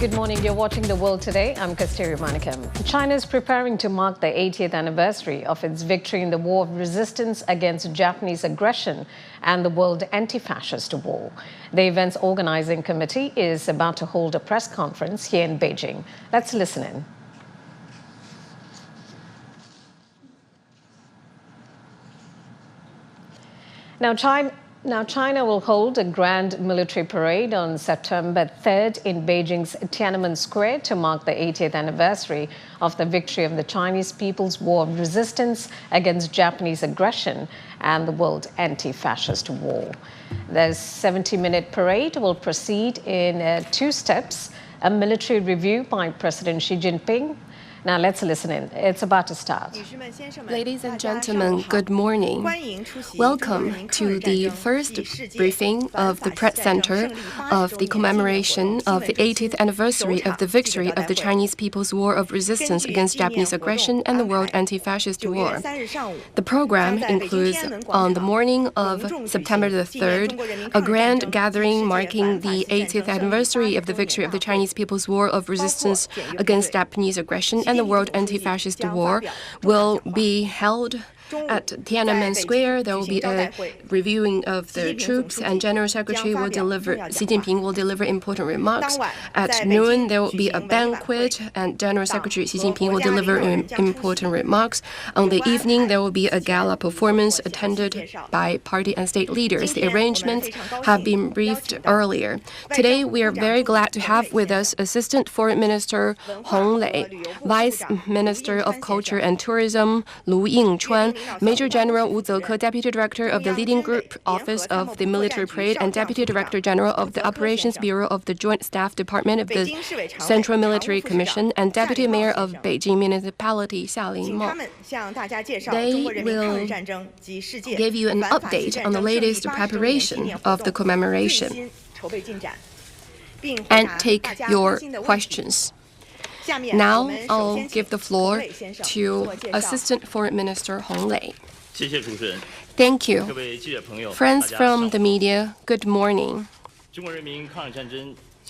Good morning. You're watching The World Today. I'm Kasturi Manikam. China is preparing to mark the 80th anniversary of its victory in the war of resistance against Japanese aggression and the World Anti-Fascist War. The event's organizing committee is about to hold a press conference here in Beijing. Let's listen in. Now, China will hold a grand military parade on September 3rd in Beijing's Tiananmen Square to mark the 80th anniversary of the victory of the Chinese People's War of Resistance against Japanese aggression and the World Anti-Fascist War. The 70-minute parade will proceed in two steps: a military review by President Xi Jinping. Now let's listen in. It's about to start. Ladies and gentlemen, good morning. Welcome to the first briefing of the Press Center of the commemoration of the 80th anniversary of the victory of the Chinese People's War of Resistance against Japanese aggression and the World Anti-Fascist War. The program includes, on the morning of September the 3rd, a grand gathering marking the 80th anniversary of the victory of the Chinese People's War of Resistance against Japanese aggression and the World Anti-Fascist War will be held at Tiananmen Square. There will be a reviewing of the troops, and General Secretary Xi Jinping will deliver important remarks. At noon, there will be a banquet, and General Secretary Xi Jinping will deliver important remarks. On the evening, there will be a gala performance attended by party and state leaders. The arrangements have been briefed earlier. Today, we are very glad to have with us Assistant Foreign Minister Hong Lei, Vice Minister of Culture and Tourism Lu Yingchuan, Major General Wu Zeke, Deputy Director of the Leading Group Office of the Military Parade and Deputy Director General of the Operations Bureau of the Joint Staff Department of the Central Military Commission, and Deputy Mayor of Beijing Municipality Xia Lingmo. They will give you an update on the latest preparation of the commemoration and take your questions. Now, I'll give the floor to Assistant Foreign Minister Hong Lei. Thank you. Friends from the media, good morning.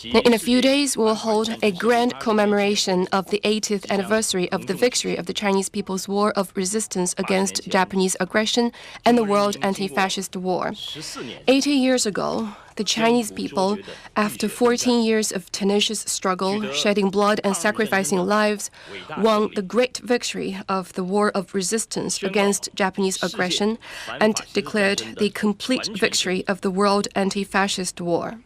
In a few days, we'll hold a grand commemoration of the 80th anniversary of the victory of the Chinese People's War of Resistance against Japanese aggression and the World Anti-Fascist War. 80 years ago, the Chinese people, after 14 years of tenacious struggle, shedding blood and sacrificing lives, won the great victory of the War of Resistance against Japanese aggression and declared the complete victory of the World Anti-Fascist War.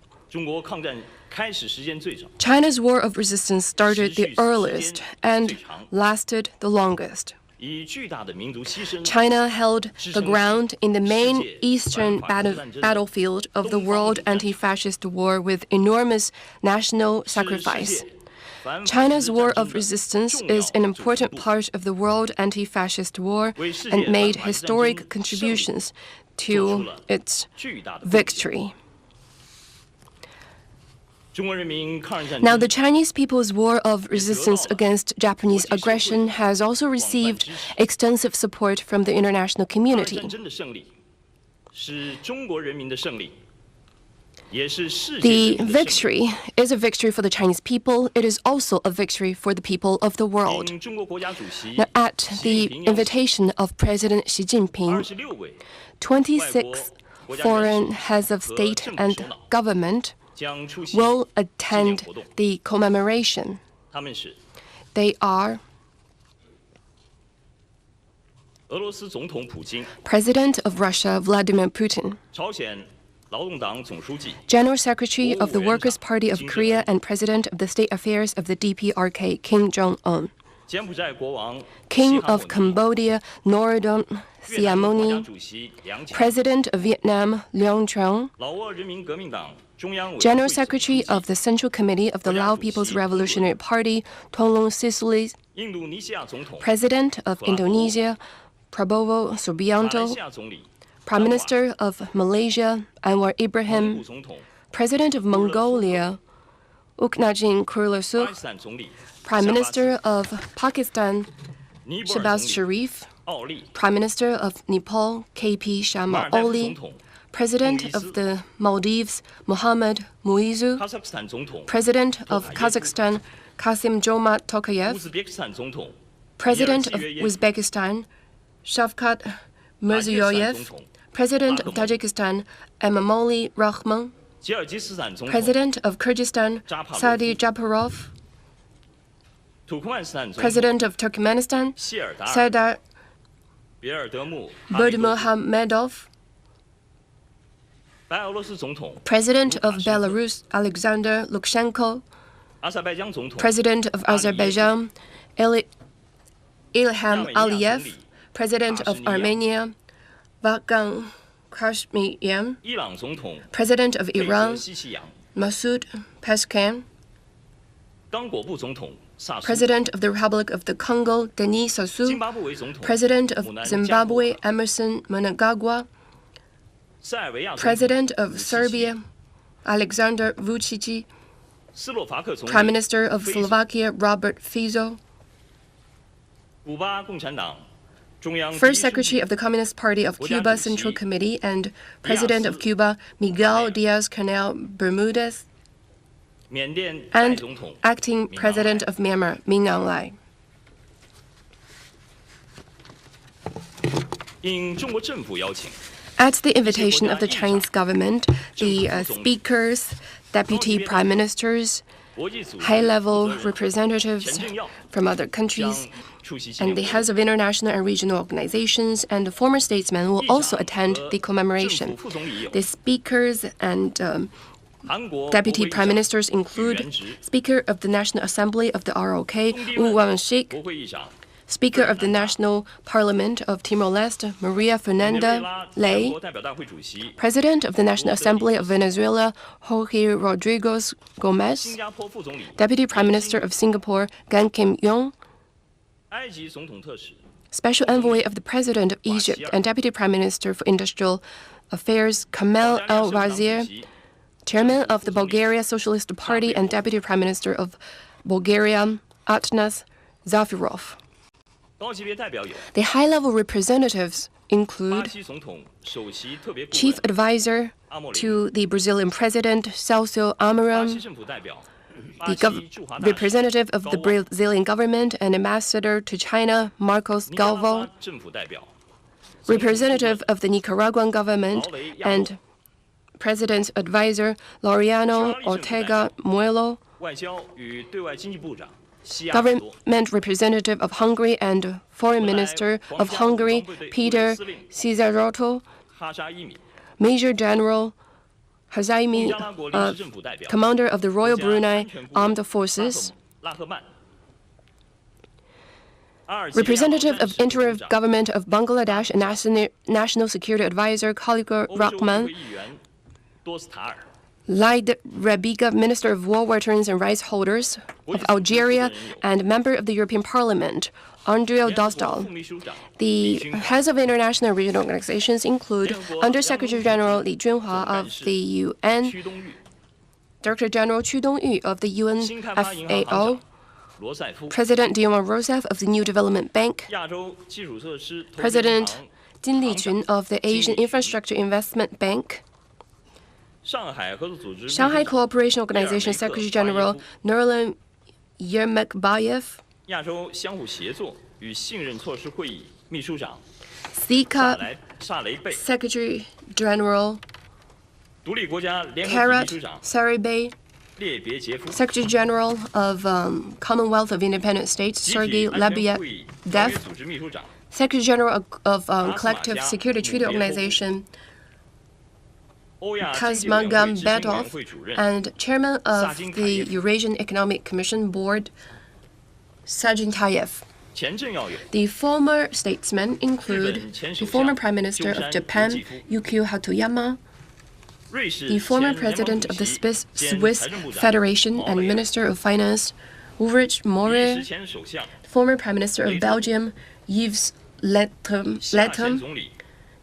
China's War of Resistance started the earliest and lasted the longest. China held the ground in the main eastern battlefield of the World Anti-Fascist War with enormous national sacrifice. China's War of Resistance is an important part of the World Anti-Fascist War and made historic contributions to its victory. Now, the Chinese People's War of Resistance against Japanese aggression has also received extensive support from the international community. The victory is a victory for the Chinese people. It is also a victory for the people of the world. Now, at the invitation of President Xi Jinping, 26 foreign heads of state and government will attend the commemoration. They are President of Russia Vladimir Putin, General Secretary of the Workers' Party of Korea and President of the State Affairs of the DPRK Kim Jong-un, King of Cambodia Norodom Sihamoni, President of Vietnam Leung Trung, General Secretary of the Central Committee of the Lao People's Revolutionary Party, Thongloun Sisulit, President of Indonesia, Prabowo Subianto, Prime Minister of Malaysia, Anwar Ibrahim, President of Mongolia, Uknajin Kurlusuk, Prime Minister of Pakistan, Shehbaz Sharif, Prime Minister of Nepal, KP Sharma Oli, President of the Maldives, Mohamed Muizzu, President of Kazakhstan, Kassym-Jomart Tokayev, President of Uzbekistan, Shavkat Mirziyoyev, President of Tajikistan, Emomali Rahmon, President of Kyrgyzstan, Sadi Japarov, President of Turkmenistan, Serdar Berdimuhamedov, President of Belarus, Alexander Lukashenko, President of Azerbaijan, Ilham Aliyev, President of Armenia, Vakhan Khashmyan, President of Iran, Masoud Pezeshkian, President of the Republic of the Congo, Denis Sassou, President of Zimbabwe, Emerson Mnangagwa, President of Serbia, Alexander Vučić, Prime Minister of Slovakia, Robert Fico, First Secretary of the Communist Party of Cuba Central Committee and President of Cuba, Miguel Diaz-Canel Bermudez, and Acting President of Myanmar, Min Aung Hlaing. At the invitation of the Chinese government, the speakers, deputy prime ministers, high-level representatives from other countries, and the heads of international and regional organizations and the former statesmen will also attend the commemoration. The speakers and deputy prime ministers include Speaker of the National Assembly of the ROK, Wu Wang-shik, Speaker of the National Parliament of Timor-Leste, Maria Fernanda Ley, President of the National Assembly of Venezuela, Jorge Rodriguez Gomez, Deputy Prime Minister of Singapore, Gan Kim-yong, Special Envoy of the President of Egypt and Deputy Prime Minister for Industrial Affairs, Kamel El-Wazir, Chairman of the Bulgaria Socialist Party and Deputy Prime Minister of Bulgaria, Atanas Zafirov. The high-level representatives include Chief Advisor to the Brazilian President, Celso Amorim, the representative of the Brazilian government and ambassador to China, Marcos Galvo, representative of the Nicaraguan government and President's advisor, Laureano Ortega Muelo, Government representative of Hungary and Foreign Minister of Hungary, Peter Cizarotto, Major General Hazaimi, Commander of the Royal Brunei Armed Forces, Representative of Interim Government of Bangladesh and National Security Advisor Khaligur Rahman, Laid Rabiga, Minister of War Veterans and Rights Holders of Algeria and Member of the European Parliament, Andrei Dostal. The heads of international and regional organizations include Under-Secretary General Li Junhua of the UN, Director General Chu Dongyu of the UNFAO, President Dilma Rousseff of the New Development Bank, President Jin Liqun of the Asian Infrastructure Investment Bank, Shanghai Cooperation Organization Secretary General Nurlan Yermakbayev, SICA Secretary General Karat Saribay, Secretary General of Commonwealth of Independent States Sergei Lebediev, Secretary General of Collective Security Treaty Organization Kazmagambetov, and Chairman of the Eurasian Economic Commission Board, Sajintayev. The former statesmen include the former Prime Minister of Japan, Yukio Hatoyama, the former President of the Swiss Federation and Minister of Finance, Ulrich Morer, former Prime Minister of Belgium, Yves Leterme,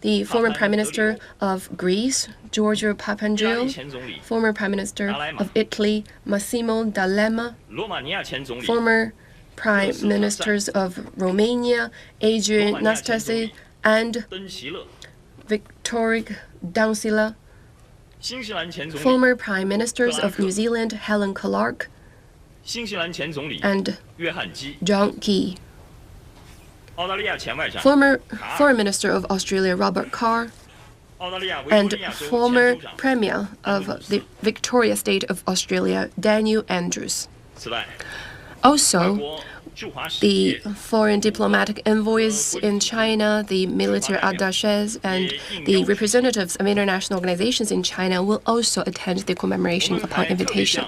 the former Prime Minister of Greece, Giorgio Papandreou, former Prime Minister of Italy, Massimo D'Alema, former Prime Ministers of Romania, Adrian Nastase, and Torik Downsila, former Prime Ministers of New Zealand Helen Clark and John Key, former Foreign Minister of Australia Robert Carr, and former Premier of the Victoria State of Australia Daniel Andrews. Also, the foreign diplomatic envoys in China, the military attachés, and the representatives of international organizations in China will also attend the commemoration upon invitation.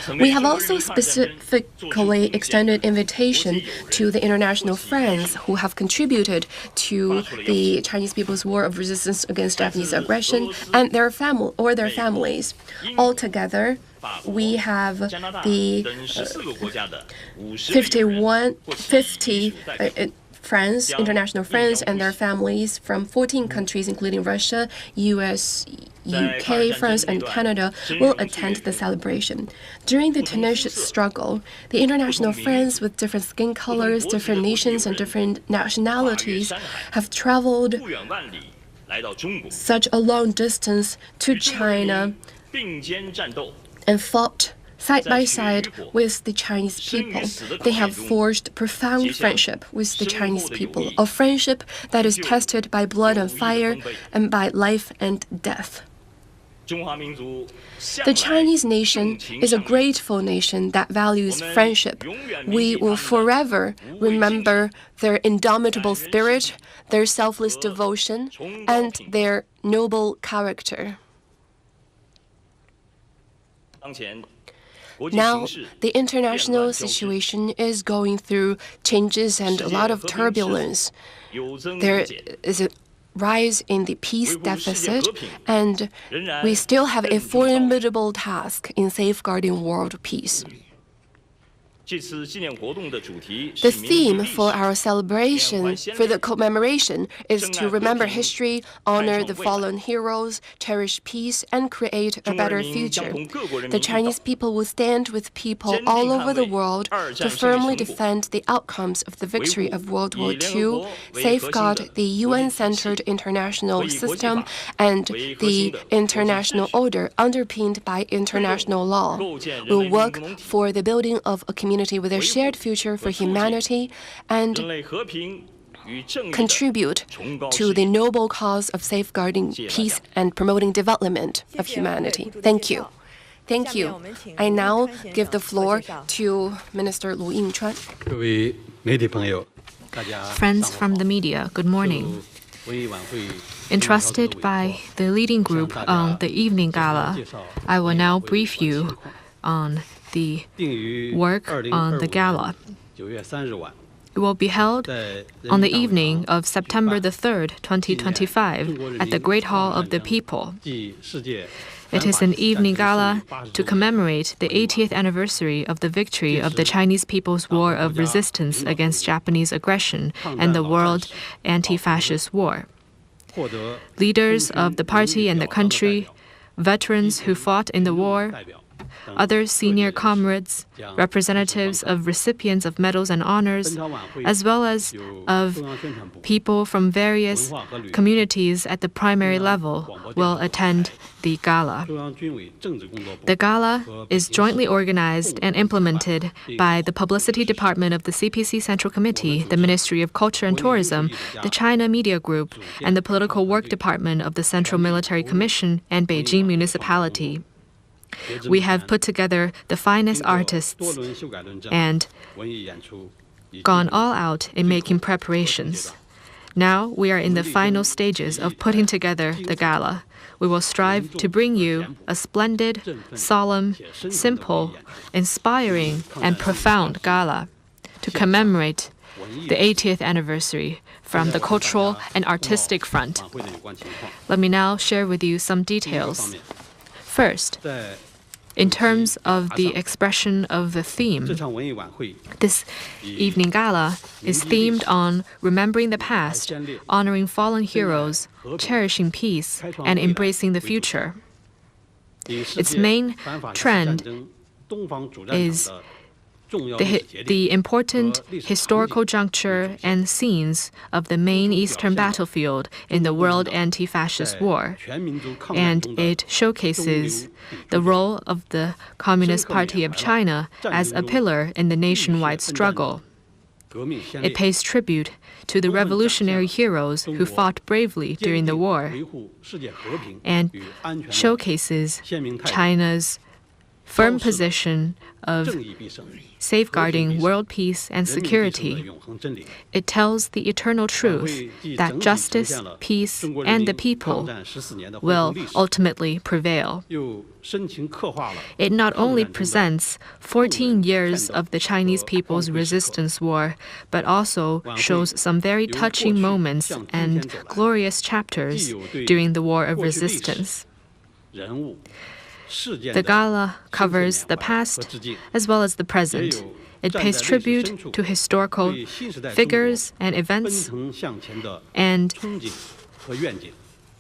We have also specifically extended invitation to the international friends who have contributed to the Chinese People's War of Resistance against Japanese aggression and their families. Altogether, we have the 50 friends, international friends, and their families from 14 countries, including Russia, US, UK, France, and Canada, will attend the celebration. During the tenacious struggle, the international friends with different skin colors, different nations, and different nationalities have traveled such a long distance to China and fought side by side with the Chinese people. They have forged profound friendship with the Chinese people, a friendship that is tested by blood and fire and by life and death. The Chinese nation is a grateful nation that values friendship. We will forever remember their indomitable spirit, their selfless devotion, and their noble character. Now, the international situation is going through changes and a lot of turbulence. There is a rise in the peace deficit, and we still have a formidable task in safeguarding world peace. The theme for our celebration, for the commemoration, is to remember history, honor the fallen heroes, cherish peace, and create a better future. The Chinese people will stand with people all over the world to firmly defend the outcomes of the victory of World War II, safeguard the UN-centered international system, and the international order underpinned by international law. We'll work for the building of a community with a shared future for humanity and contribute to the noble cause of safeguarding peace and promoting development of humanity. Thank you. Thank you. I now give the floor to Minister Lu Yingchuan. Friends from the media, good morning. Entrusted by the leading group on the evening gala, I will now brief you on the work on the gala. It will be held on the evening of September the 3rd, 2025, at the Great Hall of the People. It is an evening gala to commemorate the 80th anniversary of the victory of the Chinese People's War of Resistance against Japanese aggression and the World Anti-Fascist War. Leaders of the party and the country, veterans who fought in the war, other senior comrades, representatives of recipients of medals and honors, as well as of people from various communities at the primary level will attend the gala. The gala is jointly organized and implemented by the Publicity Department of the CPC Central Committee, the Ministry of Culture and Tourism, the China Media Group, and the Political Work Department of the Central Military Commission and Beijing Municipality. We have put together the finest artists and gone all out in making preparations. Now we are in the final stages of putting together the gala. We will strive to bring you a splendid, solemn, simple, inspiring, and profound gala to commemorate the 80th anniversary from the cultural and artistic front. Let me now share with you some details. First, in terms of the expression of the theme, this evening gala is themed on remembering the past, honoring fallen heroes, cherishing peace, and embracing the future. Its main trend is the important historical juncture and scenes of the main eastern battlefield in the World Anti-Fascist War, and it showcases the role of the Communist Party of China as a pillar in the nationwide struggle. It pays tribute to the revolutionary heroes who fought bravely during the war and showcases China's firm position of safeguarding world peace and security. It tells the eternal truth that justice, peace, and the people will ultimately prevail. It not only presents 14 years of the Chinese people's resistance war, but also shows some very touching moments and glorious chapters during the War of Resistance. The gala covers the past as well as the present. It pays tribute to historical figures and events and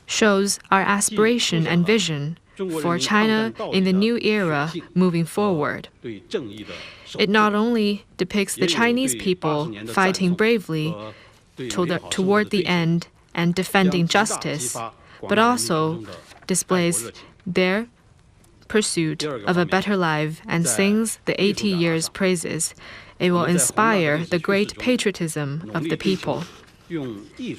shows our aspiration and vision for China in the new era moving forward. It not only depicts the Chinese people fighting bravely toward the end and defending justice, but also displays their pursuit of a better life and sings the 80 years' praises. It will inspire the great patriotism of the people.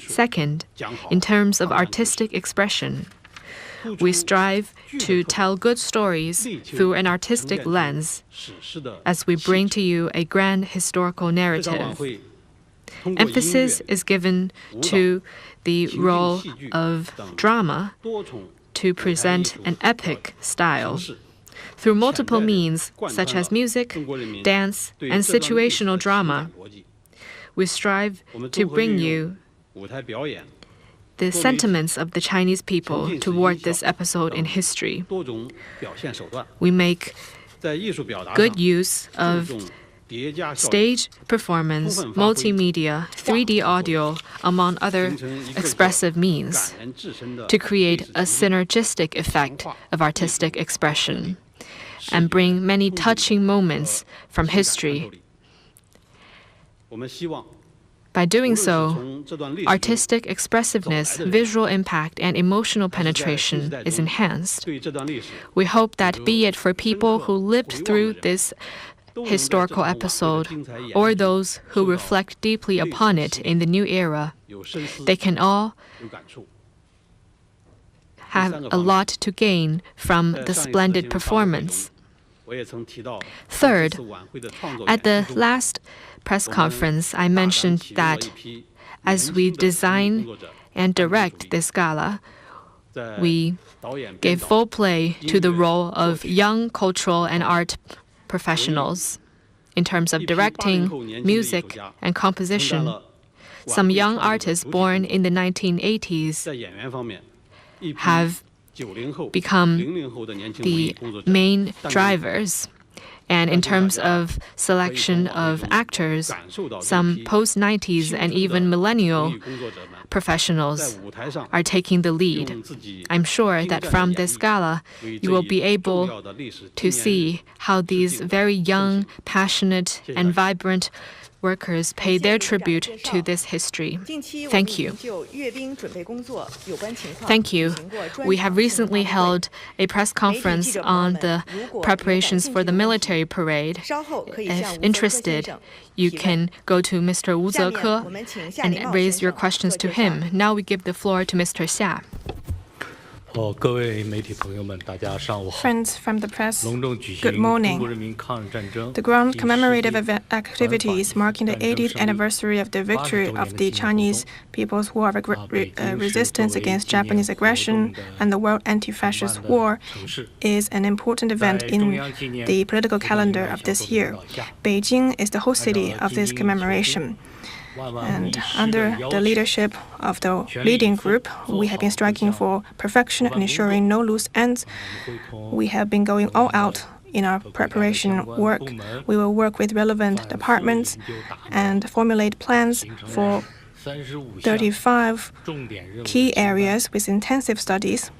Second, in terms of artistic expression, we strive to tell good stories through an artistic lens as we bring to you a grand historical narrative. Emphasis is given to the role of drama to present an epic style. Through multiple means, such as music, dance, and situational drama, we strive to bring you the sentiments of the Chinese people toward this episode in history. We make good use of stage performance, multimedia, 3D audio, among other expressive means, to create a synergistic effect of artistic expression and bring many touching moments from history. By doing so, artistic expressiveness, visual impact, and emotional penetration is enhanced. We hope that be it for people who lived through this historical episode or those who reflect deeply upon it in the new era, they can all have a lot to gain from the splendid performance. Third, at the last press conference, I mentioned that as we design and direct this gala, we gave full play to the role of young cultural and art professionals in terms of directing, music, and composition. Some young artists born in the 1980s have become the main drivers. And in terms of selection of actors, some post-90s and even millennial professionals are taking the lead. I'm sure that from this gala, you will be able to see how these very young, passionate, and vibrant workers pay their tribute to this history. Thank you. Thank you. We have recently held a press conference on the preparations for the military parade. If interested, you can go to Mr. Wu Zeke and raise your questions to him. Now we give the floor to Mr. Xia. Friends from the press, good morning. The grand commemorative activities marking the 80th anniversary of the victory of the Chinese People's War of Resistance against Japanese aggression and the World Anti-Fascist War is an important event in the political calendar of this year. Beijing is the host city of this commemoration. And under the leadership of the leading group, we have been striking for perfection and ensuring no loose ends. We have been going all out in our preparation work. We will work with relevant departments and formulate plans for 35 key areas with intensive studies.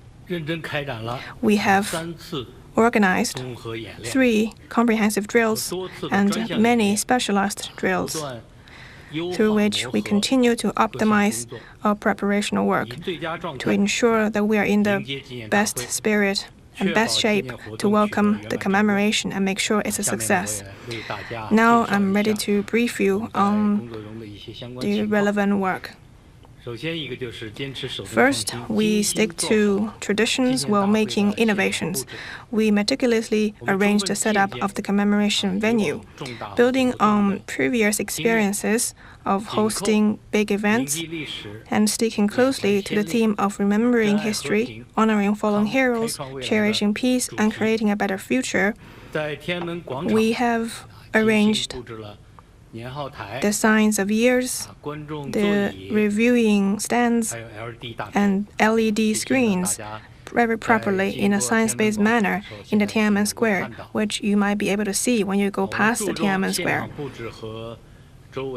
We have organized 3 comprehensive drills and many specialized drills, through which we continue to optimize our preparational work to ensure that we are in the best spirit and best shape to welcome the commemoration and make sure it's a success. Now I'm ready to brief you on the relevant work. First, we stick to traditions while making innovations. We meticulously arranged the setup of the commemoration venue, building on previous experiences of hosting big events and sticking closely to the theme of remembering history, honoring fallen heroes, cherishing peace, and creating a better future. We have arranged the signs of years, the reviewing stands, and LED screens very properly in a science-based manner in the Tiananmen Square, which you might be able to see when you go past the Tiananmen Square.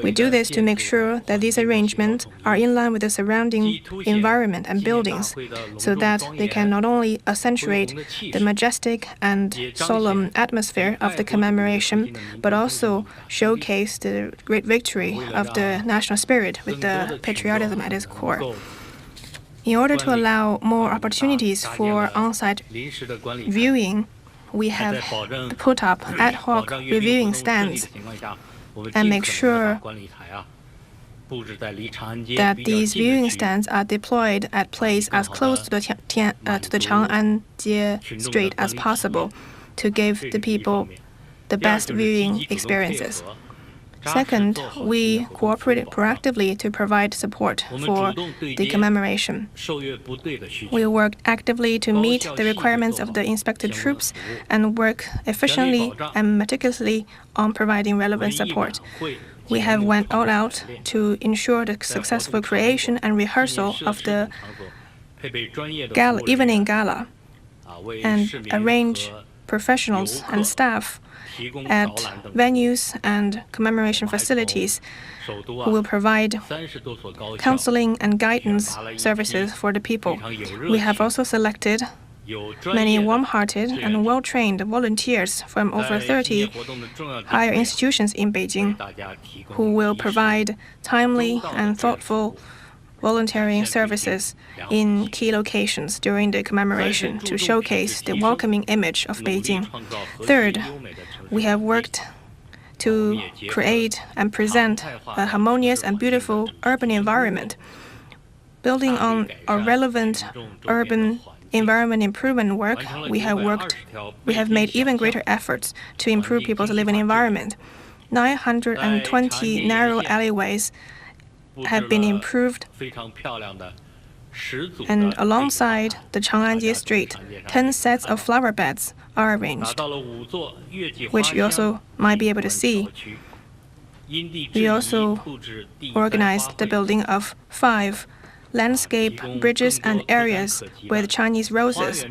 We do this to make sure that these arrangements are in line with the surrounding environment and buildings, so that they can not only accentuate the majestic and solemn atmosphere of the commemoration, but also showcase the great victory of the national spirit with the patriotism at its core. In order to allow more opportunities for on-site viewing, we have put up ad hoc reviewing stands and make sure that these viewing stands are deployed at places as close to the Chang'an Street as possible to give the people the best viewing experiences. Second, we cooperated proactively to provide support for the commemoration. We worked actively to meet the requirements of the inspected troops and work efficiently and meticulously on providing relevant support. We have went all out to ensure the successful creation and rehearsal of the evening gala and arrange professionals and staff at venues and commemoration facilities who will provide counseling and guidance services for the people. We have also selected many warm-hearted and well-trained volunteers from over 30 higher institutions in Beijing who will provide timely and thoughtful volunteering services in key locations during the commemoration to showcase the welcoming image of Beijing. Third, we have worked to create and present a harmonious and beautiful urban environment. Building on our relevant urban environment improvement work, we have made even greater efforts to improve people's living environment. 920 narrow alleyways have been improved, and alongside the Chang'an Street, 10 sets of flower beds are arranged, which you also might be able to see. We also organized the building of 5 landscape bridges and areas with Chinese roses,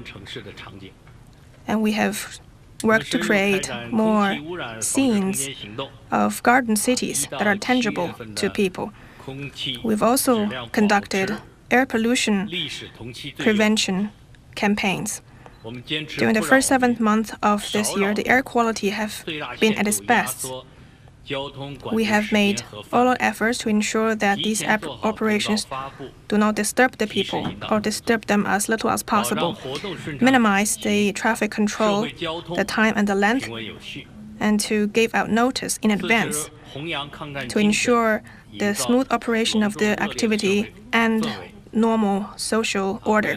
and we have worked to create more scenes of garden cities that are tangible to people. We've also conducted air pollution prevention campaigns. During the first 7 months of this year, the air quality has been at its best. We have made all our efforts to ensure that these operations do not disturb the people or disturb them as little as possible, minimize the traffic control, the time and the length, and to give out notice in advance to ensure the smooth operation of the activity and normal social order.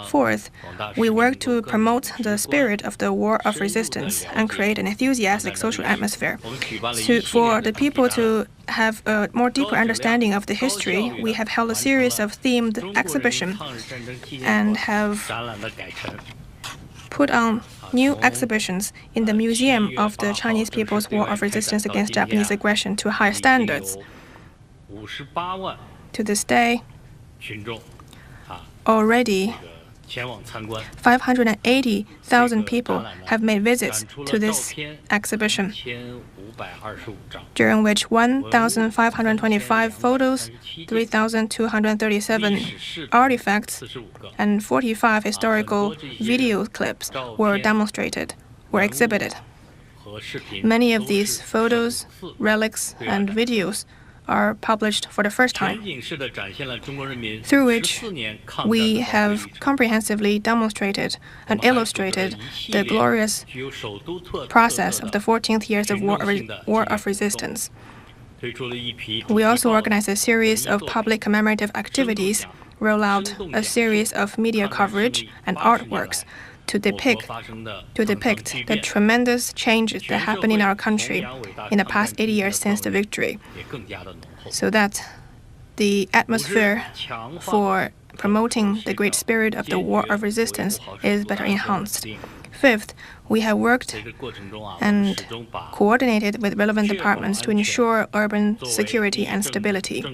Fourth, we work to promote the spirit of the war of resistance and create an enthusiastic social atmosphere. For the people to have a more deeper understanding of the history, we have held a series of themed exhibitions and have put on new exhibitions in the Museum of the Chinese People's War of Resistance Against Japanese Aggression to higher standards. To this day, already 580,000 people have made visits to this exhibition, during which 1,525 photos, 3,237 artifacts, and 45 historical video clips were exhibited. Many of these photos, relics, and videos are published for the first time, through which we have comprehensively demonstrated and illustrated the glorious process of the 14th years of war of resistance. We also organize a series of public commemorative activities, roll out a series of media coverage and artworks to depict the tremendous changes that happened in our country in the past 80 years since the victory, so that the atmosphere for promoting the great spirit of the war of resistance is better enhanced. Fifth, we have worked and coordinated with relevant departments to ensure urban security and stability.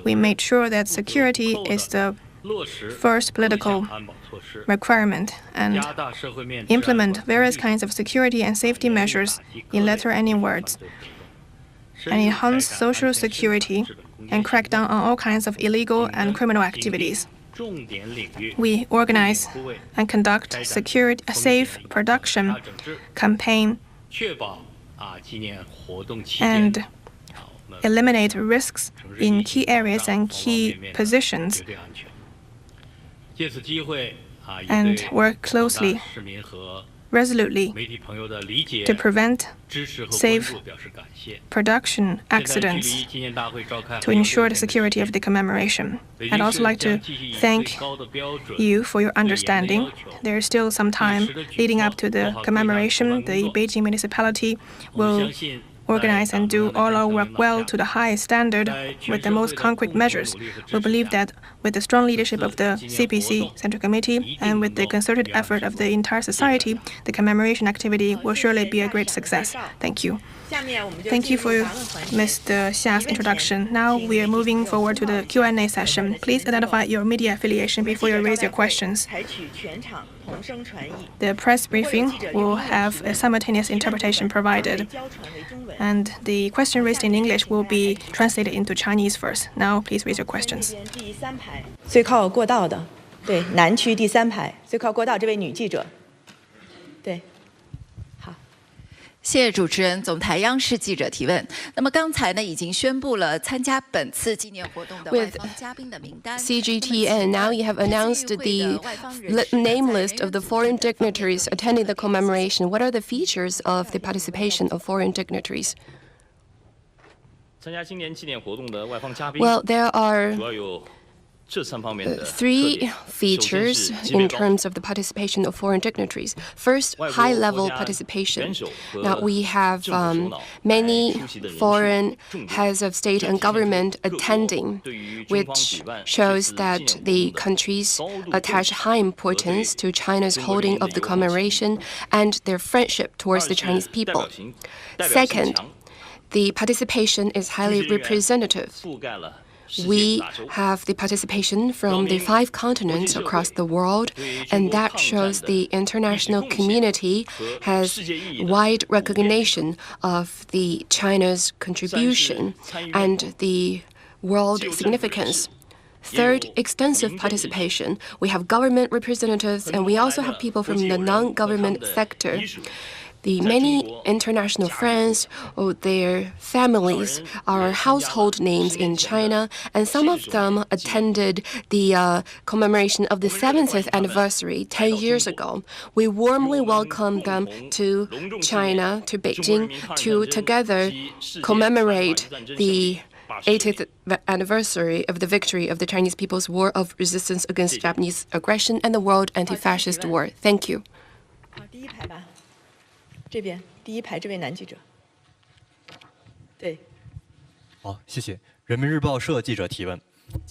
We made sure that security is the first political requirement and implement various kinds of security and safety measures in letter and in words, and enhance social security and crack down on all kinds of illegal and criminal activities. We organize and conduct a safe production campaign and eliminate risks in key areas and key positions, and work closely, resolutely to prevent safe production accidents to ensure the security of the commemoration. I'd also like to thank you for your understanding. There is still some time leading up to the commemoration. The Beijing municipality will organize and do all our work well to the highest standard with the most concrete measures. We believe that with the strong leadership of the CPC Central Committee and with the concerted effort of the entire society, the commemoration activity will surely be a great success. Thank you. Thank you for Mr. Xia's introduction. Now we are moving forward to the Q&A session. Please identify your media affiliation before you raise your questions. The press briefing will have a simultaneous interpretation provided, and the question raised in English will be translated into Chinese first. Now, please raise your questions. 最靠过道的，对，南区第3排最靠过道这位女记者，对。 谢谢主持人，总台央视记者提问。那么刚才呢，已经宣布了参加本次纪念活动的外方嘉宾的名单。CGTN, now you have announced the name list of the foreign dignitaries attending the commemoration. What are the features of the participation of foreign dignitaries? 参加今年纪念活动的外方嘉宾 Well, there are 主要有 three features in terms of the participation of foreign dignitaries. First, high-level participation. Now, we have many foreign heads of state and government attending, which shows that the countries attach high importance to China's holding of the commemoration and their friendship towards the Chinese people. Second, the participation is highly representative. We have the participation from the 5 continents across the world, and that shows the international community has wide recognition of the China's contribution and the world significance. Third, extensive participation. We have government representatives, and we also have people from the non-government sector. The many international friends or their families are household names in China, and some of them attended the commemoration of the 70th anniversary 10 years ago. We warmly welcome them to China, to Beijing, to together commemorate the 80th anniversary of the victory of the Chinese People's War of Resistance against Japanese aggression and the World Anti-Fascist War. Thank you. 这边第1排这位男记者，对。好，谢谢。人民日报社记者提问：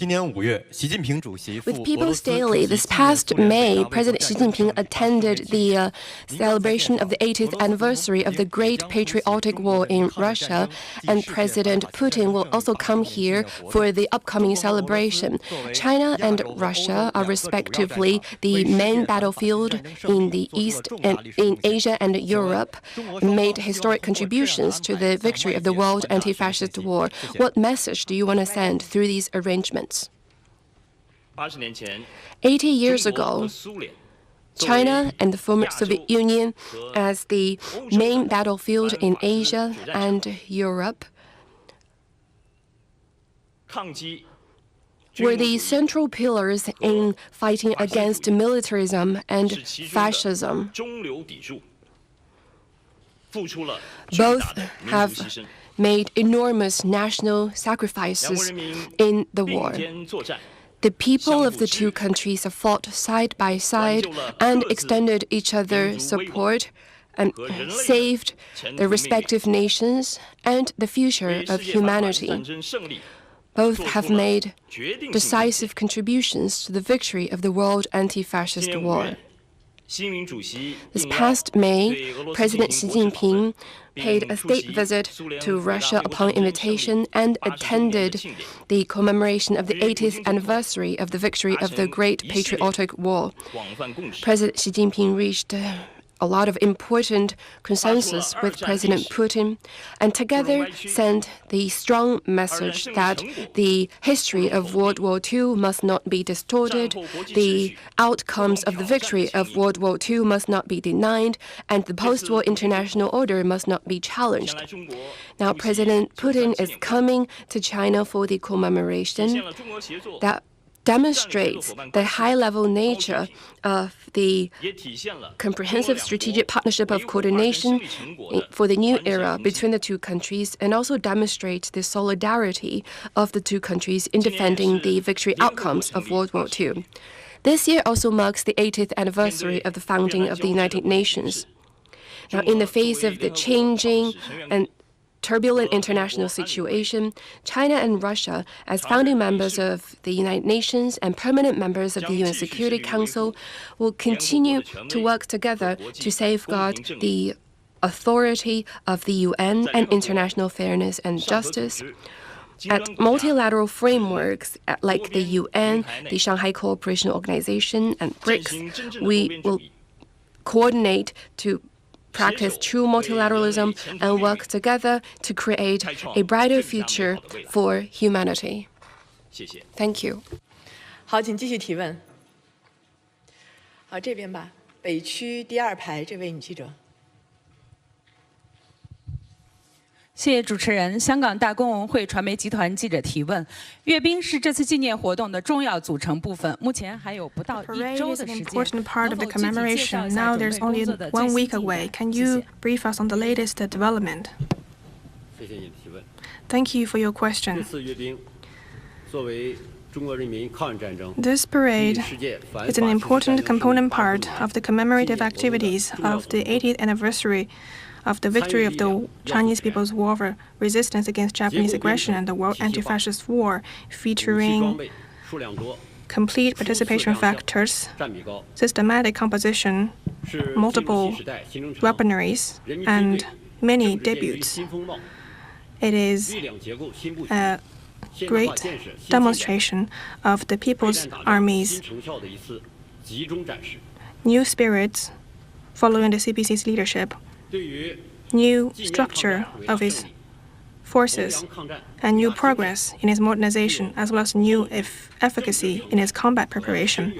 With People's Daily, this past May, President Xi Jinping attended the celebration of the 80th anniversary of the Great Patriotic War in Russia, and President Putin will also come here for the upcoming celebration. China and Russia are respectively the main battlefield in the East and in Asia and Europe, made historic contributions to the victory of the World Anti-Fascist War. What message do you want to send through these arrangements? 80 years ago, China and the former Soviet Union, as the main battlefield in Asia and Europe, were the central pillars in fighting against militarism and fascism. Both have made enormous national sacrifices in the war. The people of the two countries have fought side by side and extended each other support and saved their respective nations and the future of humanity. Both have made decisive contributions to the victory of the World Anti-Fascist War. This past May, President Xi Jinping paid a state visit to Russia upon invitation and attended the commemoration of the 80th anniversary of the victory of the Great Patriotic War. President Xi Jinping reached a lot of important consensus with President Putin, and together sent the strong message that the history of World War II must not be distorted, the outcomes of the victory of World War II must not be denied, and the post-war international order must not be challenged. Now, President Putin is coming to China for the commemoration that demonstrates the high-level nature of the comprehensive strategic partnership of coordination for the new era between the two countries, and also demonstrates the solidarity of the two countries in defending the victory outcomes of World War II. This year also marks the 80th anniversary of the founding of the United Nations. Now, in the face of the changing and turbulent international situation, China and Russia, as founding members of the United Nations and permanent members of the UN Security Council, will continue to work together to safeguard the authority of the UN and international fairness and justice. At multilateral frameworks like the UN, the Shanghai Cooperation Organization, and BRICS, we will coordinate to practice true multilateralism and work together to create a brighter future for humanity. Thank you. 好，请继续提问。好，这边吧，北区第2排这位女记者。谢谢主持人。香港大公文汇传媒集团记者提问：阅兵是这次纪念活动的重要组成部分，目前还有不到1周的时间。 Important part of the commemoration. Now there's only 1 week away. Can you brief us on the latest development? 谢谢你的提问。 Thank you for your question. 这次阅兵作为中国人民抗日战争 This parade is an important component part of the commemorative activities of the 80th anniversary of the victory of the Chinese People's War of resistance against Japanese aggression and the World Anti-Fascist War, featuring complete participation factors, systematic composition, multiple weaponries, and many debuts. It is a great demonstration of the People's Army's new spirits following the CPC's leadership, new structure of its forces, and new progress in its modernization, as well as new efficacy in its combat preparation.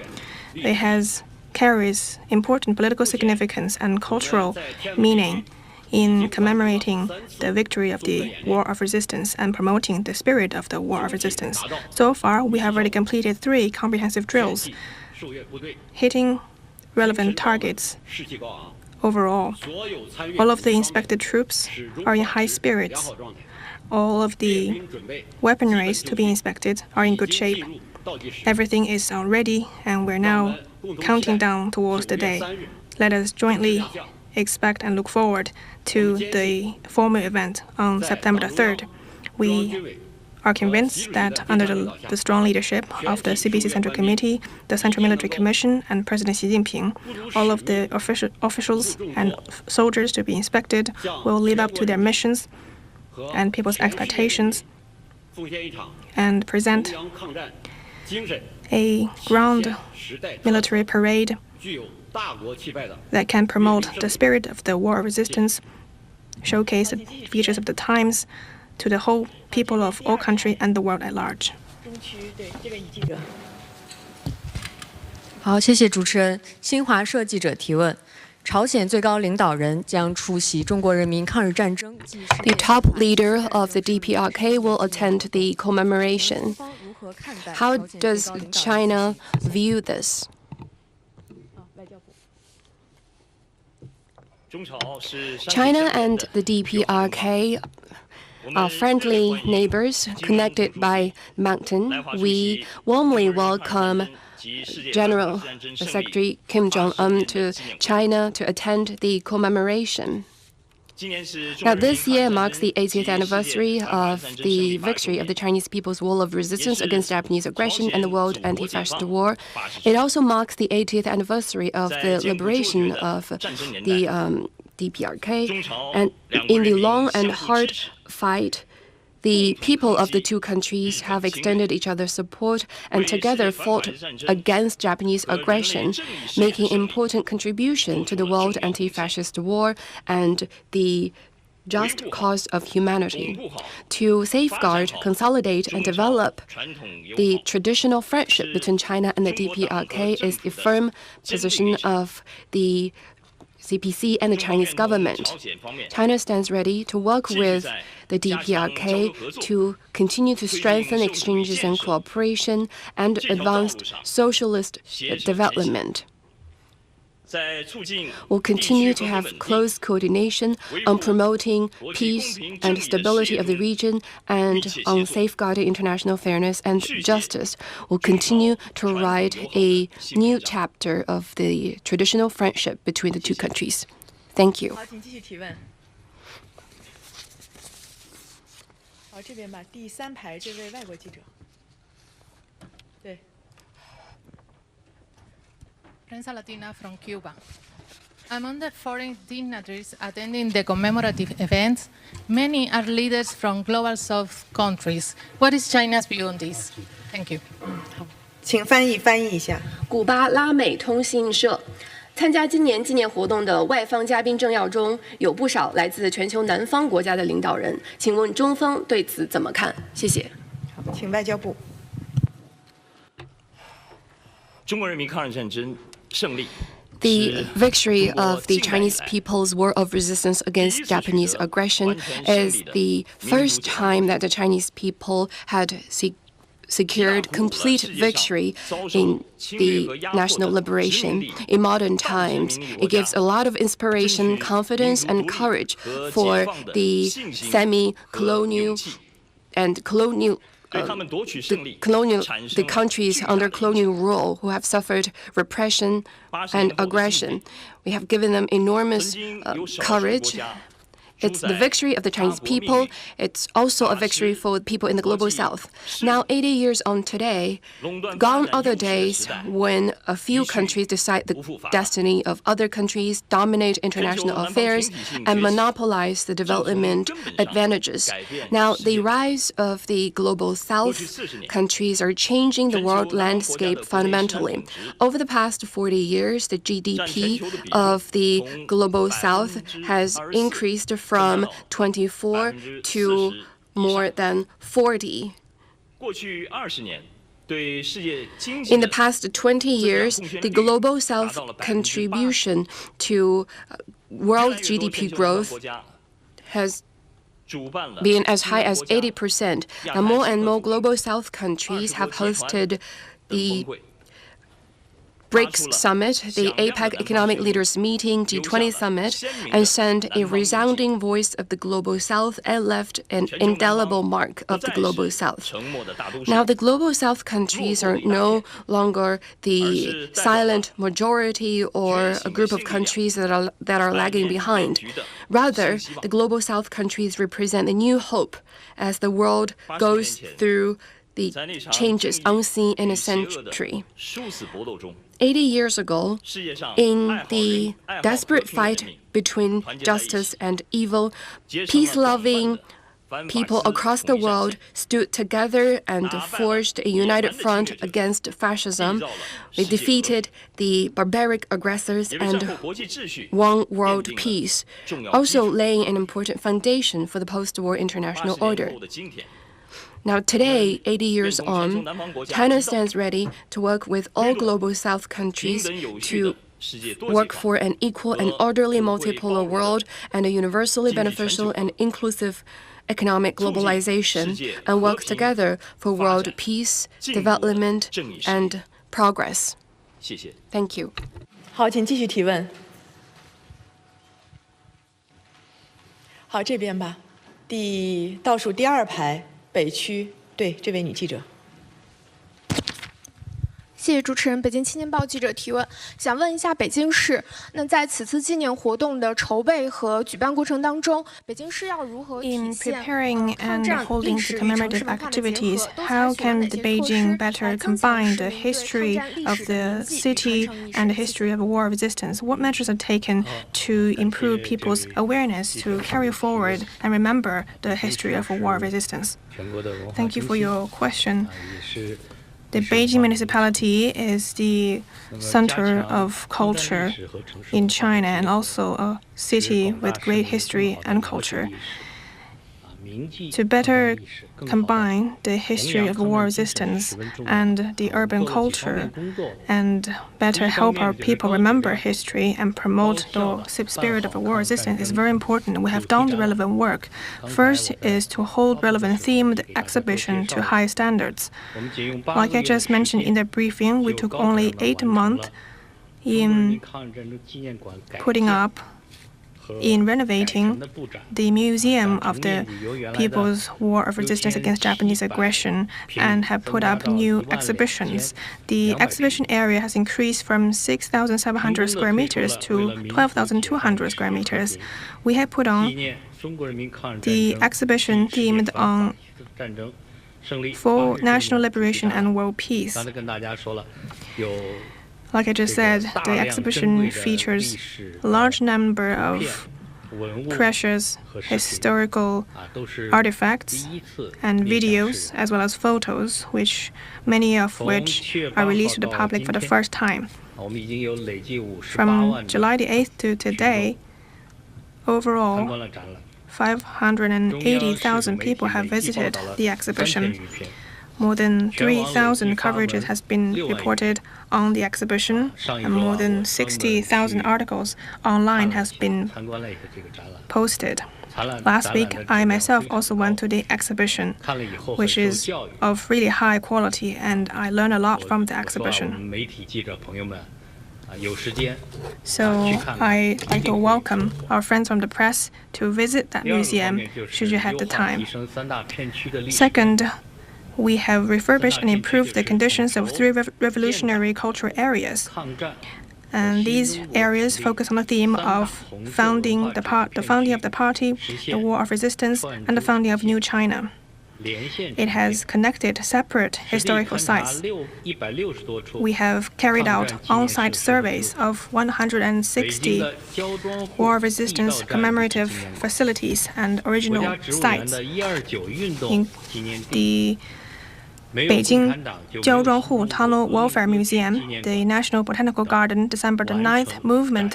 It carries important political significance and cultural meaning in commemorating the victory of the War of Resistance and promoting the spirit of the War of Resistance. So far, we have already completed 3 comprehensive drills, hitting relevant targets. Overall, all of the inspected troops are in high spirits. All of the weaponries to be inspected are in good shape. Everything is ready, and we're now counting down towards the day. Let us jointly expect and look forward to the formal event on September the 3rd. We are convinced that under the strong leadership of the CPC Central Committee, the Central Military Commission, and President Xi Jinping, all of the officials and soldiers to be inspected will live up to their missions and people's expectations and present a ground military parade that can promote the spirit of the war resistance, showcase the features of the times to the whole people of all countries and the world at large. 好，谢谢主持人。新华社记者提问：朝鲜最高领导人将出席中国人民抗日战争。The top leader of the DPRK will attend the commemoration. How does China view this? China and the DPRK are friendly neighbors connected by mountain. We warmly welcome General Secretary Kim Jong-un to China to attend the commemoration. Now, this year marks the 80th anniversary of the victory of the Chinese People's War of Resistance against Japanese aggression and the World Anti-Fascist War. It also marks the 80th anniversary of the liberation of the DPRK. And in the long and hard fight, the people of the two countries have extended each other support and together fought against Japanese aggression, making important contribution to the World Anti-Fascist War and the just cause of humanity. To safeguard, consolidate, and develop the traditional friendship between China and the DPRK is the firm position of the CPC and the Chinese government. China stands ready to work with the DPRK to continue to strengthen exchanges and cooperation and advanced socialist development. We'll continue to have close coordination on promoting peace and stability of the region and on safeguarding international fairness and justice. We'll continue to write a new chapter of the traditional friendship between the two countries. Thank you. 好，这边吧，第3排这位外国记者。对。 Prensa Latina from Cuba. Among the foreign dignitaries attending the commemorative events, many are leaders from global South countries. What is China's view on this? Thank you. 请翻译一下。古巴拉美通信社。参加今年纪念活动的外方嘉宾政要中有不少来自全球南方国家的领导人，请问中方对此怎么看？谢谢。好，请外交部。中国人民抗日战争胜利。 The victory of the Chinese People's War of Resistance against Japanese aggression is the first time that the Chinese people had secured complete victory in the national liberation. In modern times, it gives a lot of inspiration, confidence, and courage for the semi-colonial and colonial the countries under colonial rule who have suffered repression and aggression. We have given them enormous courage. It's the victory of the Chinese people. It's also a victory for people in the global south. Now, 80 years on today, gone are the days when a few countries decide the destiny of other countries, dominate international affairs, and monopolize the development advantages. Now, the rise of the global south countries are changing the world landscape fundamentally. Over the past 40 years, the GDP of the global south has increased from 24 to more than 40. In the past 20 years, the global south contribution to world GDP growth has been as high as 80%. Now, more and more global south countries have hosted the BRICS Summit, the APEC Economic Leaders Meeting, G20 Summit, and sent a resounding voice of the Global South and left an indelible mark of the Global South. Now, the Global South countries are no longer the silent majority or a group of countries that are lagging behind. Rather, the Global South countries represent a new hope as the world goes through the changes unseen in a century. 80 years ago, in the desperate fight between justice and evil, peace-loving people across the world stood together and forged a united front against fascism. They defeated the barbaric aggressors and won world peace, also laying an important foundation for the post-war international order. Now today, 80 years on, China stands ready to work with all Global South countries to work for an equal and orderly multipolar world and a universally beneficial and inclusive economic globalization, and work together for world peace, development, and progress. Thank you. 好，请继续提问。好，这边吧，倒数第2排。 北区，对，这位女记者。谢谢主持人。北京青年报记者提问，想问一下北京市，那在此次纪念活动的筹备和举办过程当中，北京市要如何体现 In preparing and holding the commemorative activities, how can the Beijing better combine the history of the city and the history of war resistance? What measures are taken to improve people's awareness to carry forward and remember the history of war resistance? Thank you for your question. The Beijing municipality is the center of culture in China and also a city with great history and culture. To better combine the history of war resistance and the urban culture and better help our people remember history and promote the spirit of war resistance is very important. We have done the relevant work. First is to hold relevant themed exhibition to high standards. Like I just mentioned in the briefing, we took only 8 months in putting up in renovating the Museum of the People's War of Resistance Against Japanese Aggression and have put up new exhibitions. The exhibition area has increased from 6,700 square meters to 12,200 square meters. We have put on the exhibition themed on for national liberation and world peace. Like I just said, the exhibition features a large number of precious historical artifacts and videos, as well as photos, many of which are released to the public for the first time. From July the 8th to today, overall, 580,000 people have visited the exhibition. More than 3,000 coverages has been reported on the exhibition, and more than 60,000 articles online has been posted. Last week, I myself also went to the exhibition, which is of really high quality, and I learned a lot from the exhibition. So I'd like to welcome our friends from the press to visit that museum should you have the time. Second, we have refurbished and improved the conditions of 3 revolutionary cultural areas. And these areas focus on the theme of the founding of the party, the war of resistance, and the founding of New China. It has connected separate historical sites. We have carried out on-site surveys of 160 war resistance commemorative facilities and original sites. In the Beijing Jiaozhuanghu Tunnel Welfare Museum, the National Botanical Garden, December the 9th Movement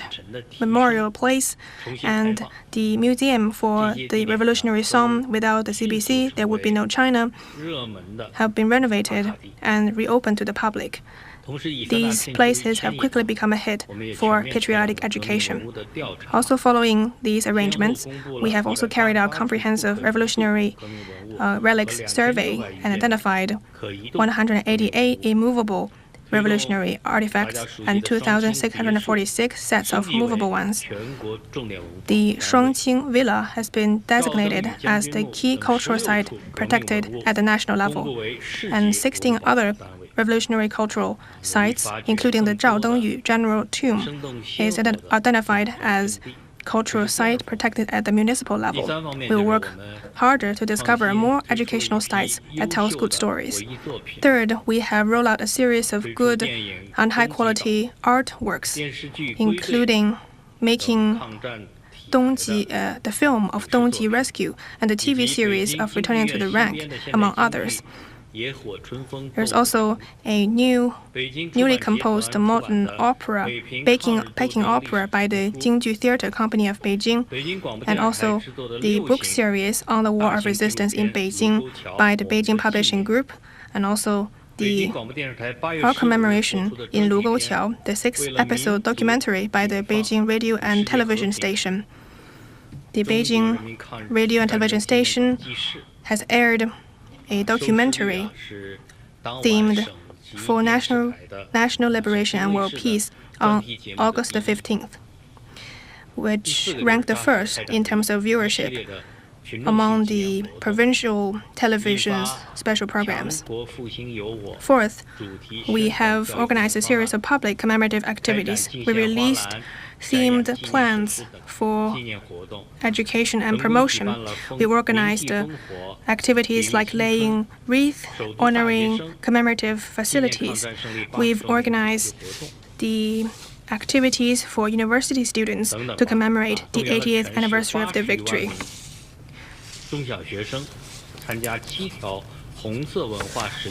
Memorial Place, and the Museum for the Revolutionary Song Without the CBC, There Would Be No China, have been renovated and reopened to the public. These places have quickly become a hit for patriotic education. Also following these arrangements, we have also carried out comprehensive revolutionary relics survey and identified 188 immovable revolutionary artifacts and 2,646 sets of movable ones. The Shuangqing Villa has been designated as the key cultural site protected at the national level, and 16 other revolutionary cultural sites, including the Zhao Dengyu General Tomb, is identified as cultural site protected at the municipal level. We will work harder to discover more educational sites that tell good stories. Third, we have rolled out a series of good and high-quality artworks, including making the film of Dongji Rescue and the TV series of Returning to the Rank, among others. There's also a newly composed modern opera, Peking opera by the Jingju Theater Company of Beijing, and also the book series on the War of Resistance in Beijing by the Beijing Publishing Group, and also our commemoration in Lugouqiao, the 6-episode documentary by the Beijing Radio and Television Station. The Beijing Radio and Television Station has aired a documentary themed for national liberation and world peace on August the 15th, which ranked the first in terms of viewership among the provincial television's special programs. Fourth, we have organized a series of public commemorative activities. We released themed plans for education and promotion. We organized activities like laying wreaths, honoring commemorative facilities. We've organized the activities for university students to commemorate the 80th anniversary of the victory.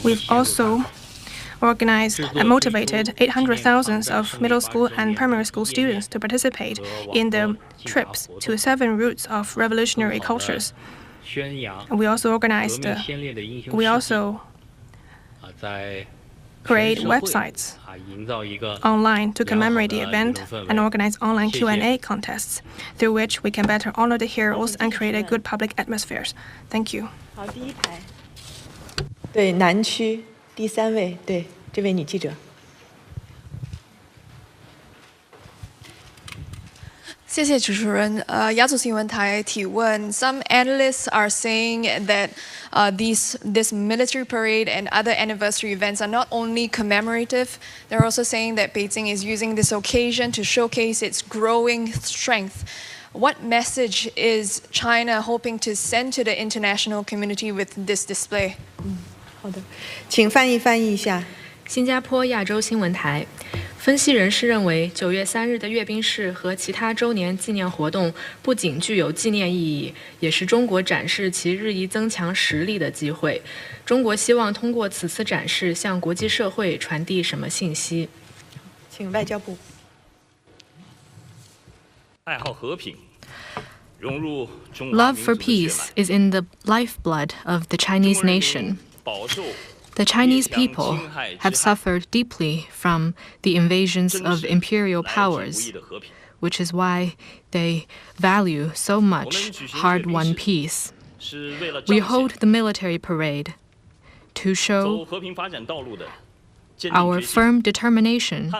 We've also organized and motivated 800,000 of middle school and primary school students to participate in the trips to 7 roots of revolutionary cultures. We also create websites online to commemorate the event and organize online Q&A contests through which we can better honor the heroes and create a good public atmosphere. Thank you. 好，第一排。对，南区第3位，对，这位女记者。谢谢主持人。雅祖新闻台提问 ：Some analysts are saying that this military parade and other anniversary events are not only commemorative, they're also saying that Beijing is using this occasion to showcase its growing strength. What message is China hoping to send to the international community with this display? 好的，请翻译一下。新加坡亚洲新闻台。分析人士认为，9月3日的阅兵式和其他周年纪念活动不仅具有纪念意义，也是中国展示其日益增强实力的机会。中国希望通过此次展示向国际社会传递什么信息？请外交部。爱好和平，融入中华 Love for peace is in the lifeblood of the Chinese nation. The Chinese people have suffered deeply from the invasions of imperial powers, which is why they value so much hard-won peace. We hold the military parade to show our firm determination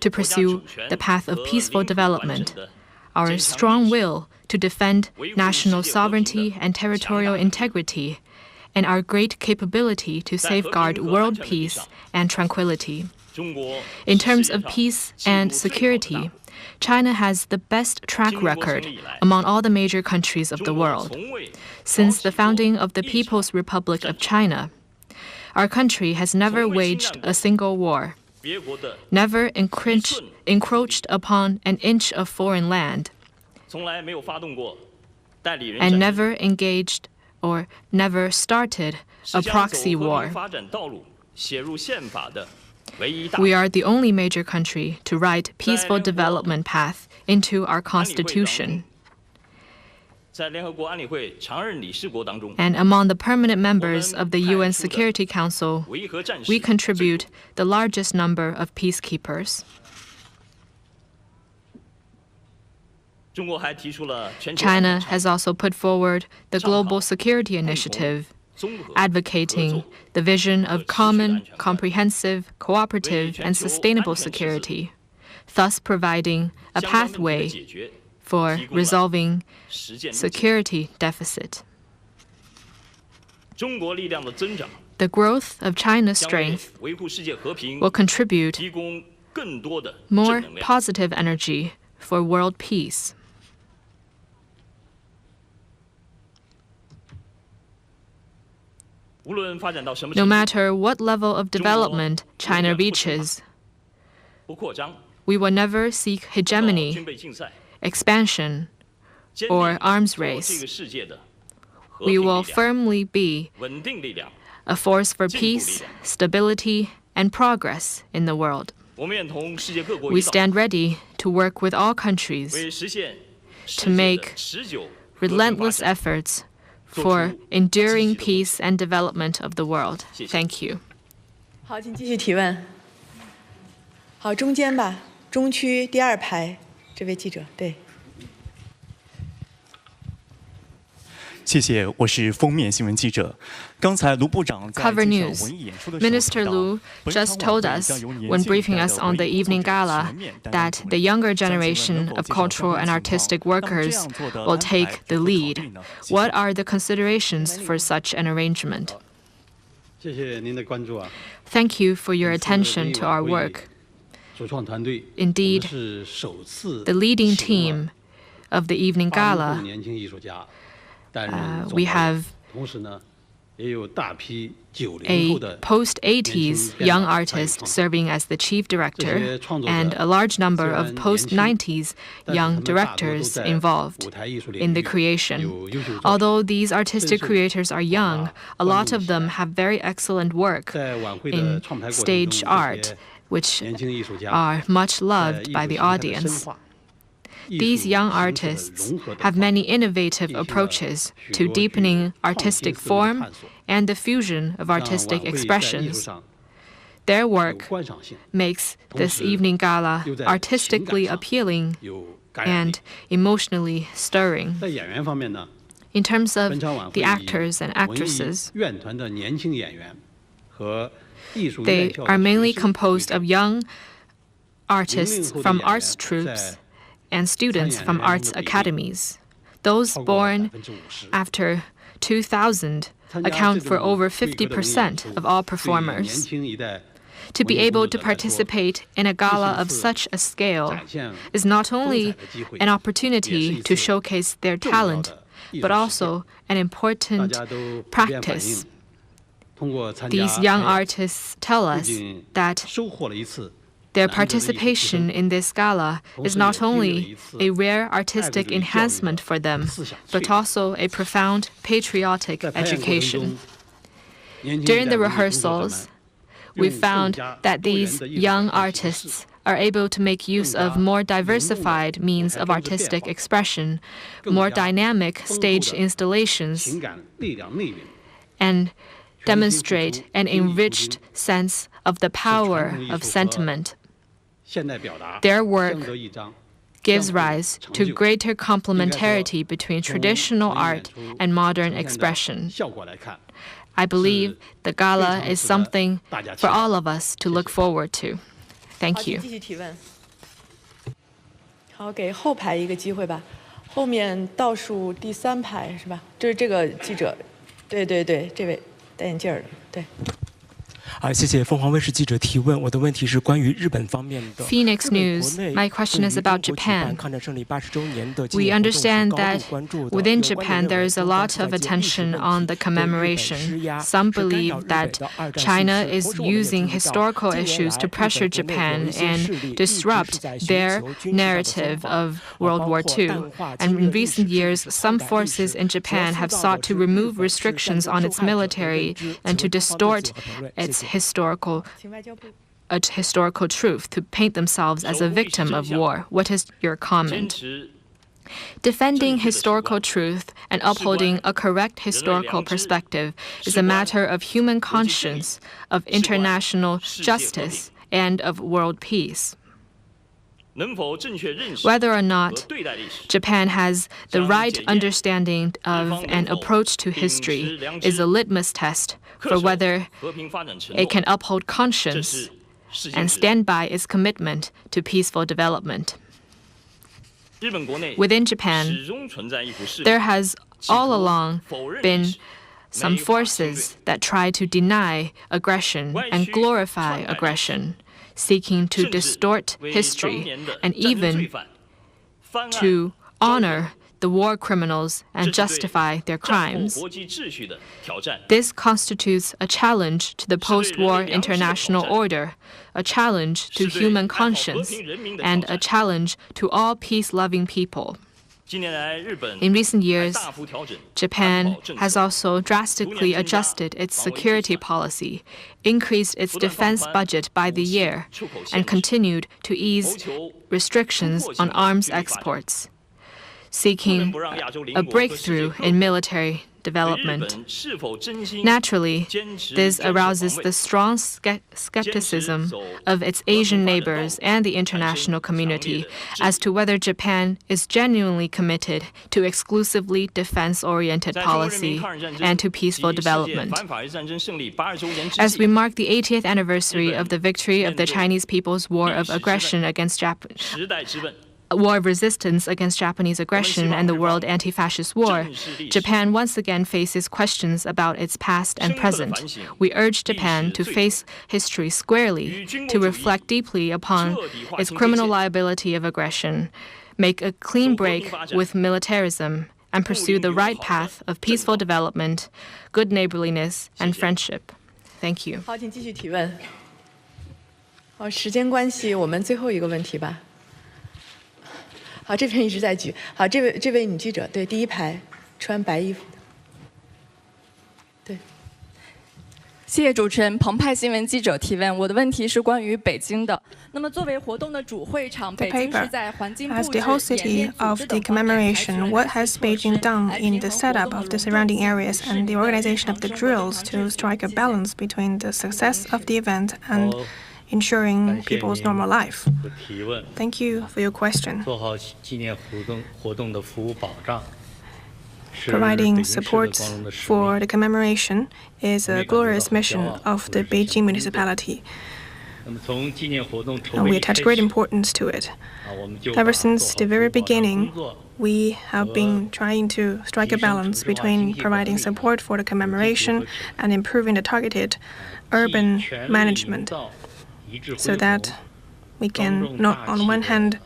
to pursue the path of peaceful development, our strong will to defend national sovereignty and territorial integrity, and our great capability to safeguard world peace and tranquility. In terms of peace and security, China has the best track record among all the major countries of the world. Since the founding of the People's Republic of China, our country has never waged a single war, never encroached upon an inch of foreign land, and never engaged or never started a proxy war. We are the only major country to write peaceful development path into our constitution. And among the permanent members of the UN Security Council, we contribute the largest number of peacekeepers. China has also put forward the Global Security Initiative, advocating the vision of common, comprehensive, cooperative, and sustainable security, thus providing a pathway for resolving security deficit. The growth of China's strength will contribute more positive energy for world peace. No matter what level of development China reaches, we will never seek hegemony, expansion, or arms race. We will firmly be a force for peace, stability, and progress in the world. We stand ready to work with all countries to make relentless efforts for enduring peace and development of the world. Thank you. 好，请继续提问。好，中间吧，中区第2排这位记者，对。谢谢，我是封面新闻记者。刚才卢部长在 Cover News. Minister Lu just told us, when briefing us on the evening gala, that the younger generation of cultural and artistic workers will take the lead. What are the considerations for such an arrangement? Thank you for your attention to our work. Indeed, the leading team of the evening gala, we have a post-80s young artist serving as the chief director and a large number of post-90s young directors involved in the creation. Although these artistic creators are young, a lot of them have very excellent work in stage art, which are much loved by the audience. These young artists have many innovative approaches to deepening artistic form and the fusion of artistic expressions. Their work makes this evening gala artistically appealing and emotionally stirring. In terms of the actors and actresses, they are mainly composed of young artists from arts troupes and students from arts academies. Those born after 2000 account for over 50% of all performers. To be able to participate in a gala of such a scale is not only an opportunity to showcase their talent, but also an important practice. These young artists tell us that their participation in this gala is not only a rare artistic enhancement for them, but also a profound patriotic education. During the rehearsals, we found that these young artists are able to make use of more diversified means of artistic expression, more dynamic stage installations, and demonstrate an enriched sense of the power of sentiment. Their work gives rise to greater complementarity between traditional art and modern expression. I believe the gala is something for all of us to look forward to. Thank you. 好，给后排一个机会吧。后面倒数第3排是吧？这是这个记者，对，这位戴眼镜的，对。 谢谢凤凰卫视记者提问。我的问题是关于日本方面的。Phoenix News. My question is about Japan. We understand that within Japan there is a lot of attention on the commemoration. Some believe that China is using historical issues to pressure Japan and disrupt their narrative of World War II. And in recent years, some forces in Japan have sought to remove restrictions on its military and to distort its historical truth, to paint themselves as a victim of war. What is your comment? Defending historical truth and upholding a correct historical perspective is a matter of human conscience, of international justice, and of world peace. Whether or not Japan has the right understanding of and approach to history is a litmus test for whether it can uphold conscience and stand by its commitment to peaceful development. Within Japan, there has all along been some forces that try to deny aggression and glorify aggression, seeking to distort history and even to honor the war criminals and justify their crimes. This constitutes a challenge to the post-war international order, a challenge to human conscience, and a challenge to all peace-loving people. In recent years, Japan has also drastically adjusted its security policy, increased its defense budget by the year, and continued to ease restrictions on arms exports, seeking a breakthrough in military development. Naturally, this arouses the strong skepticism of its Asian neighbors and the international community as to whether Japan is genuinely committed to exclusively defense-oriented policy and to peaceful development. As we mark the 80th anniversary of the victory of the Chinese People's War of Aggression against War of Resistance against Japanese aggression and the World Anti-Fascist War, Japan once again faces questions about its past and present. We urge Japan to face history squarely, to reflect deeply upon its criminal liability of aggression, make a clean break with militarism, and pursue the right path of peaceful development, good neighborliness, and friendship. Thank you. 好，请继续提问。好，时间关系，我们最后一个问题吧。 好，这边一直在举。好，这位女记者，对，第一排穿白衣服的。对，谢谢主持人。澎湃新闻记者提问，我的问题是关于北京的。那么，作为活动的主会场，北京是在环境布置、 As the host city of the commemoration, what has Beijing done in the setup of the surrounding areas and the organization of the drills to strike a balance between the success of the event and ensuring people's normal life? Thank you for your question. Providing support for the commemoration is a glorious mission of the Beijing municipality, and we attach great importance to it. Ever since the very beginning, we have been trying to strike a balance between providing support for the commemoration and improving the targeted urban management, so that we can not on one hand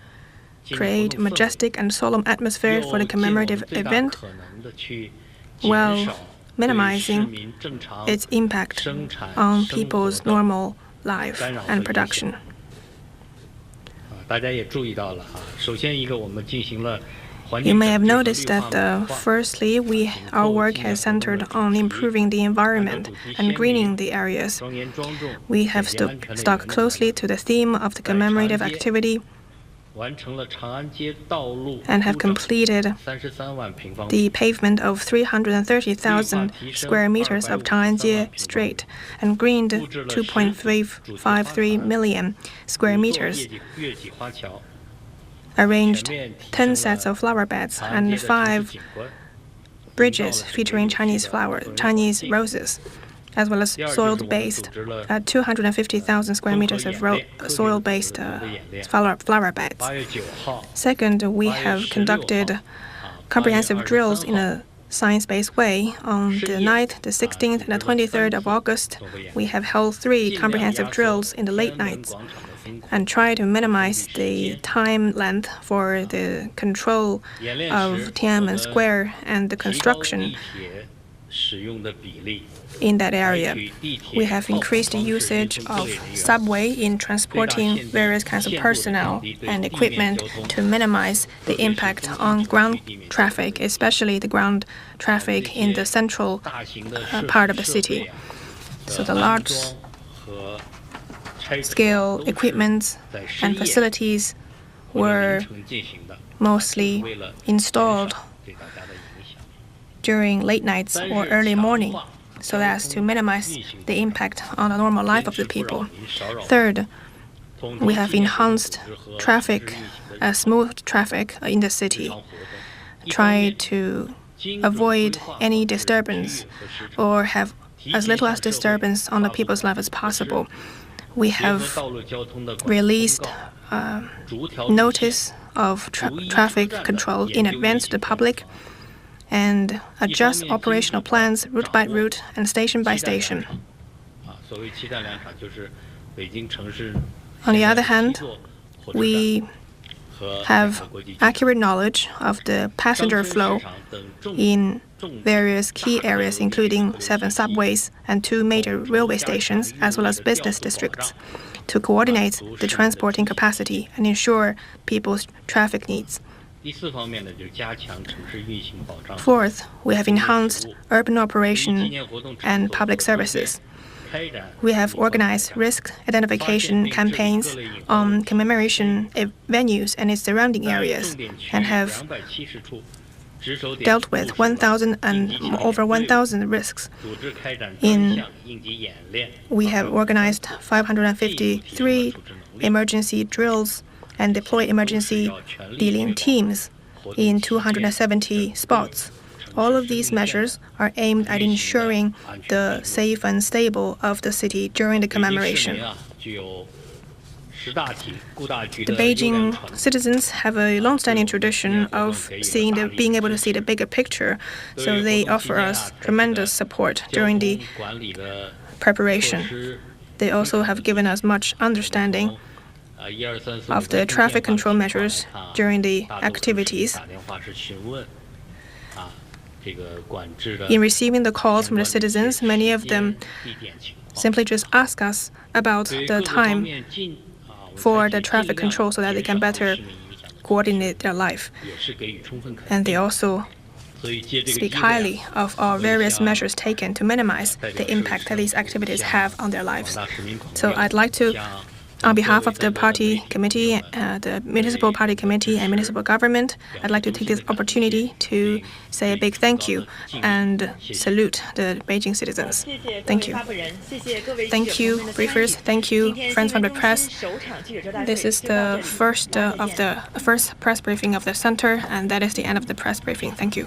create a majestic and solemn atmosphere for the commemorative event while minimizing its impact on people's normal life and production. You may have noticed that firstly, our work has centered on improving the environment and greening the areas. We have stuck closely to the theme of the commemorative activity and have completed the pavement of 330,000 square meters of Chang'an Street and greened 2.53 million square meters, arranged 10 sets of flower beds and 5 bridges featuring Chinese roses, as well as soil-based 250,000 square meters of soil-based flower beds. Second, we have conducted comprehensive drills in a science-based way. On the 9th, the 16th, and the 23rd of August, we have held 3 comprehensive drills in the late nights and try to minimize the time length for the control of Tiananmen Square and the construction in that area. We have increased the usage of subway in transporting various kinds of personnel and equipment to minimize the impact on ground traffic, especially the ground traffic in the central part of the city. So the large-scale equipment and facilities were mostly installed during late nights or early morning, so as to minimize the impact on the normal life of the people. Third, we have enhanced traffic, smooth traffic in the city, try to avoid any disturbance or have as little as disturbance on the people's life as possible. We have released notice of traffic control in advance to the public and adjust operational plans route by route and station by station. On the other hand, we have accurate knowledge of the passenger flow in various key areas, including 7 subways and 2 major railway stations, as well as business districts, to coordinate the transporting capacity and ensure people's traffic needs. Fourth, we have enhanced urban operation and public services. We have organized risk identification campaigns on commemoration venues and its surrounding areas, and have dealt with over 1,000 risks. We have organized 553 emergency drills and deployed emergency dealing teams in 270 spots. All of these measures are aimed at ensuring the safe and stable of the city during the commemoration. The Beijing citizens have a long-standing tradition of being able to see the bigger picture, so they offer us tremendous support during the preparation. They also have given us much understanding of the traffic control measures during the activities. In receiving the calls from the citizens, many of them simply just ask us about the time for the traffic control so that they can better coordinate their life. And they also speak highly of our various measures taken to minimize the impact that these activities have on their lives. So I'd like to, on behalf of the party committee, the municipal party committee and municipal government, I'd like to take this opportunity to say a big thank you and salute the Beijing citizens. Thank you. Thank you, briefers. Thank you, friends from the press. This is the first press briefing of the center, and that is the end of the press briefing. Thank you.